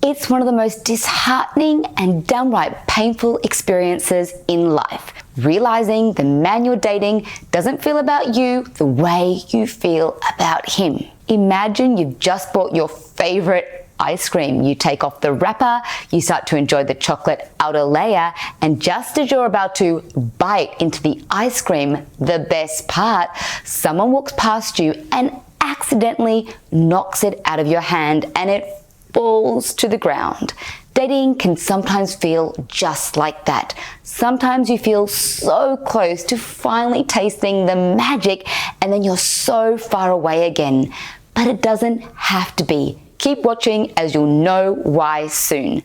It's one of the most disheartening and downright painful experiences in life. Realizing the man you're dating doesn't feel about you the way you feel about him. Imagine you've just bought your favorite ice cream. You take off the wrapper, you start to enjoy the chocolate outer layer, and just as you're about to bite into the ice cream, the best part, someone walks past you and accidentally knocks it out of your hand and it falls to the ground. Dating can sometimes feel just like that. Sometimes you feel so close to finally tasting the magic and then you're so far away again. But it doesn't have to be. Keep watching as you'll know why soon.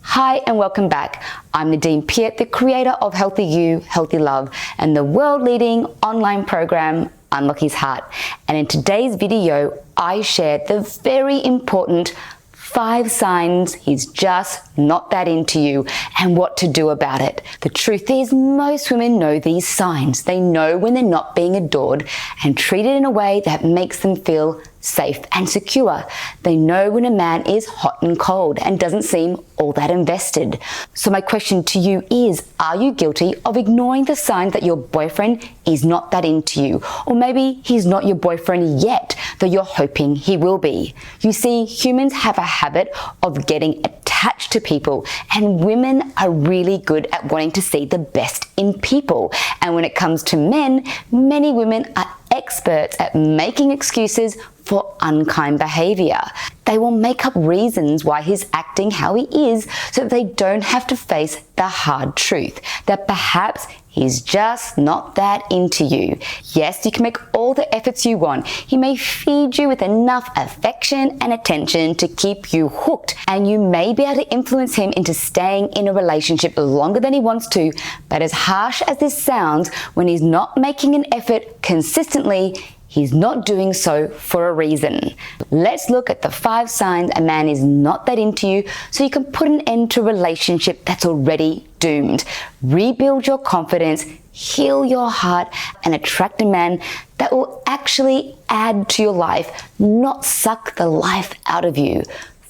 Hi and welcome back. I'm Nadine Piat, the creator of Healthy You, Healthy Love, and the world-leading online program Unlock His Heart. And in today's video, I shared the very important 5 signs he's just not that into you and what to do about it. The truth is, most women know these signs. They know when they're not being adored and treated in a way that makes them feel safe and secure. They know when a man is hot and cold and doesn't seem all that invested. So my question to you is, are you guilty of ignoring the signs that your boyfriend is not that into you? Or maybe he's not your boyfriend yet, though you're hoping he will be. You see, humans have a habit of getting attached to people, and women are really good at wanting to see the best in people. And when it comes to men, many women are experts at making excuses for unkind behavior. They will make up reasons why he's acting how he is so that they don't have to face the hard truth that perhaps he's just not that into you. Yes, you can make all the efforts you want. He may feed you with enough affection and attention to keep you hooked, and you may be able to influence him into staying in a relationship longer than he wants to. But as harsh as this sounds, when he's not making an effort consistently, he's not doing so for a reason. Let's look at the 5 signs a man is not that into you so you can put an end to a relationship that's already doomed. Rebuild your confidence, heal your heart, and attract a man that will actually add to your life, not suck the life out of you.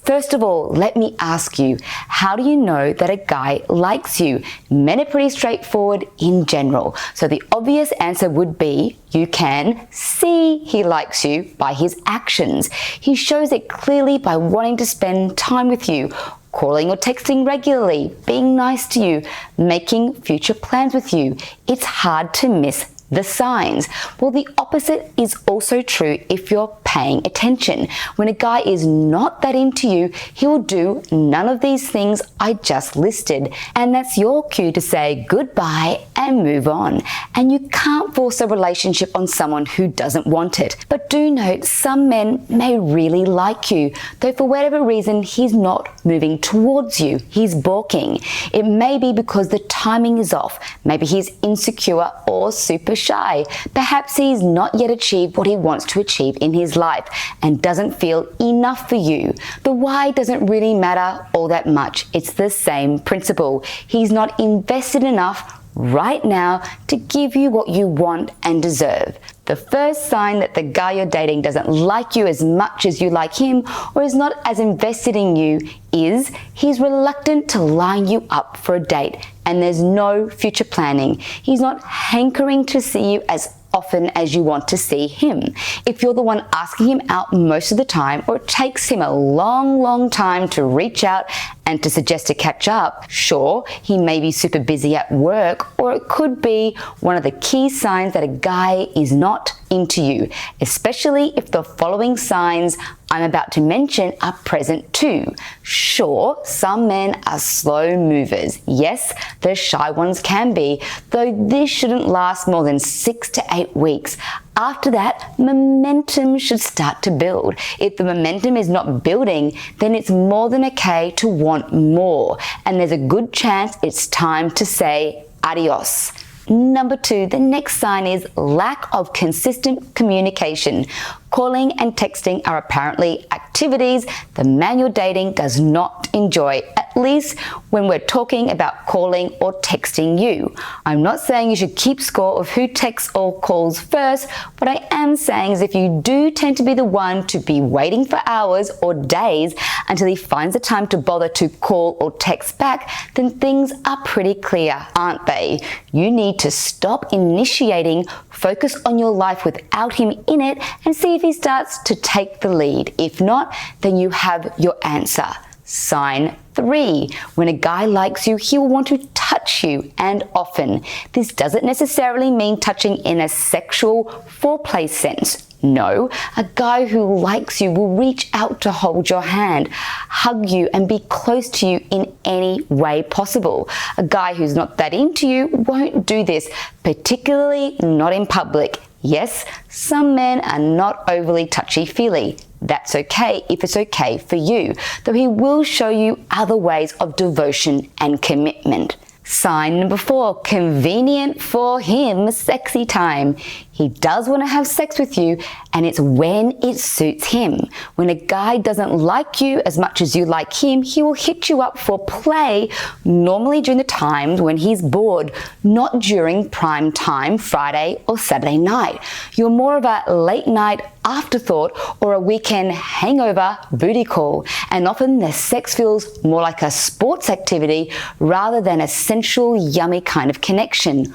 First of all, let me ask you, how do you know that a guy likes you? Men are pretty straightforward in general. So the obvious answer would be, you can see he likes you by his actions. He shows it clearly by wanting to spend time with you, calling or texting regularly, being nice to you, making future plans with you. It's hard to miss the signs. Well, the opposite is also true if you're paying attention. When a guy is not that into you, he will do none of these things I just listed. And that's your cue to say goodbye and move on. And you can't force a relationship on someone who doesn't want it. But do note, some men may really like you, though for whatever reason, he's not moving towards you. He's balking. It may be because the timing is off. Maybe he's insecure or super shy. Perhaps he's not yet achieved what he wants to achieve in his life and doesn't feel enough for you. The why doesn't really matter all that much. It's the same principle. He's not invested enough right now to give you what you want and deserve. The first sign that the guy you're dating doesn't like you as much as you like him or is not as invested in you is he's reluctant to line you up for a date and there's no future planning. He's not hankering to see you as often as you want to see him. If you're the one asking him out most of the time, or it takes him a long time to reach out and to suggest to catch up, sure, he may be super busy at work, or it could be one of the key signs that a guy is not into you, especially if the following signs I'm about to mention are present too. Sure, some men are slow movers. Yes, the shy ones can be, though this shouldn't last more than 6 to 8 weeks. After that, momentum should start to build. If the momentum is not building, then it's more than okay to want more, and there's a good chance it's time to say adios. Number 2, the next sign is lack of consistent communication. Calling and texting are apparently activities activities the man you're dating does not enjoy, at least when we're talking about calling or texting you. I'm not saying you should keep score of who texts or calls first. What I am saying is if you do tend to be the one to be waiting for hours or days until he finds the time to bother to call or text back, then things are pretty clear, aren't they? You need to stop initiating, focus on your life without him in it, and see if he starts to take the lead. If not, then you have your answer. Sign 3. When a guy likes you, he will want to touch you, and often. This doesn't necessarily mean touching in a sexual foreplay sense. No, a guy who likes you will reach out to hold your hand, hug you, and be close to you in any way possible. A guy who's not that into you won't do this, particularly not in public. Yes, some men are not overly touchy-feely. That's okay if it's okay for you, though he will show you other ways of devotion and commitment. Sign number 4, convenient for him sexy time. He does want to have sex with you, and it's when it suits him. When a guy doesn't like you as much as you like him, he will hit you up for play, normally during the times when he's bored, not during prime time, Friday or Saturday night. You're more of a late night afterthought or a weekend hangover booty call, and often the sex feels more like a sports activity rather than a sensual, yummy kind of connection.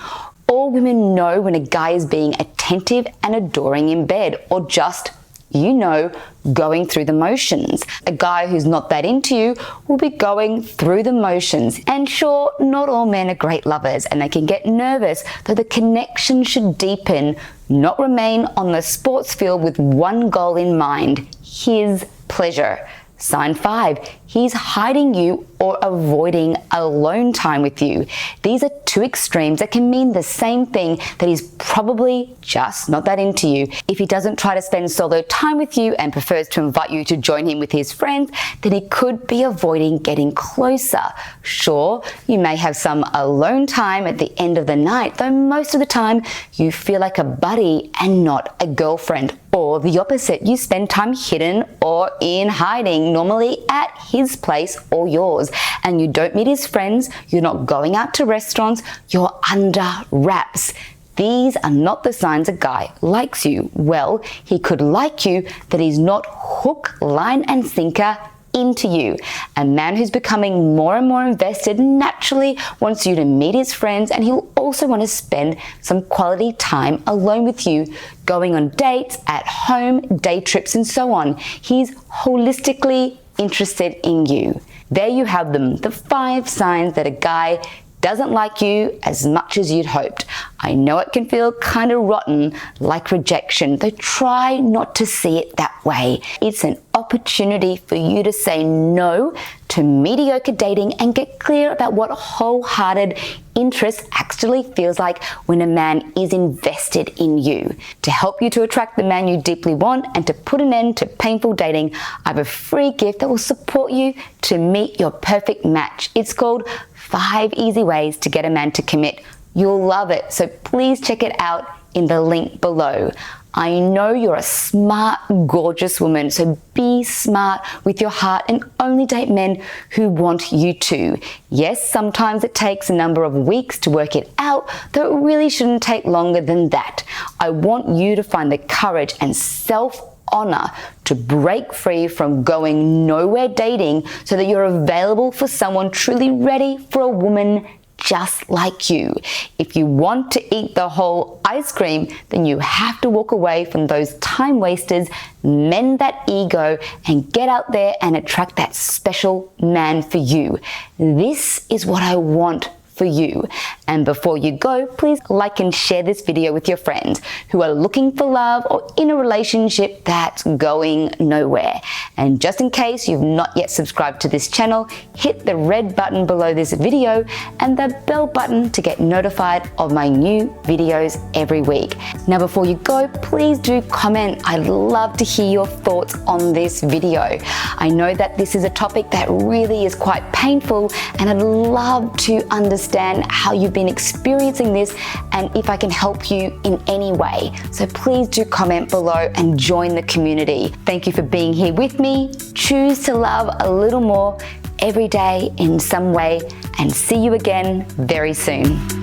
All women know when a guy is being attentive and adoring in bed, or just, going through the motions. A guy who's not that into you will be going through the motions. And sure, not all men are great lovers, and they can get nervous, though the connection should deepen, not remain on the sports field with one goal in mind: his pleasure. Sign 5, he's hiding you or avoiding alone time with you. These are two extremes that can mean the same thing, that he's probably just not that into you. If he doesn't try to spend solo time with you and prefers to invite you to join him with his friends, then he could be avoiding getting closer. Sure, you may have some alone time at the end of the night, though most of the time you feel like a buddy and not a girlfriend. Or the opposite, you spend time hidden or in hiding, normally at his place or yours, and you don't meet his friends, you're not going out to restaurants, you're under wraps. These are not the signs a guy likes you. Well, he could like you, that he's not hook, line, and sinker into you. A man who's becoming more and more invested naturally wants you to meet his friends, and he'll also want to spend some quality time alone with you, going on dates, at home, day trips, and so on. He's holistically interested in you. There you have them, the 5 signs that a guy doesn't like you as much as you'd hoped. I know it can feel kind of rotten, like rejection, though try not to see it that way. It's an opportunity for you to say no to mediocre dating and get clear about what wholehearted interest actually feels like when a man is invested in you. To help you to attract the man you deeply want and to put an end to painful dating, I have a free gift that will support you to meet your perfect match. It's called 5 Easy Ways to Get a Man to Commit. You'll love it, so please check it out in the link below. I know you're a smart, gorgeous woman, so be smart with your heart and only date men who want you to. Yes, sometimes it takes a number of weeks to work it out, though it really shouldn't take longer than that. I want you to find the courage and self-honor to break free from going nowhere dating so that you're available for someone truly ready for a woman just like you. If you want to eat the whole ice cream, then you have to walk away from those time wasters, mend that ego, and get out there and attract that special man for you. This is what I want for you. And before you go, please like and share this video with your friends who are looking for love or in a relationship that's going nowhere. And just in case you've not yet subscribed to this channel, hit the red button below this video and the bell button to get notified of my new videos every week. Now, before you go, please do comment. I'd love to hear your thoughts on this video. I know that this is a topic that really is quite painful, and I'd love to understand understand how you've been experiencing this and if I can help you in any way. So please do comment below and join the community. Thank you for being here with me. Choose to love a little more every day in some way, and see you again very soon.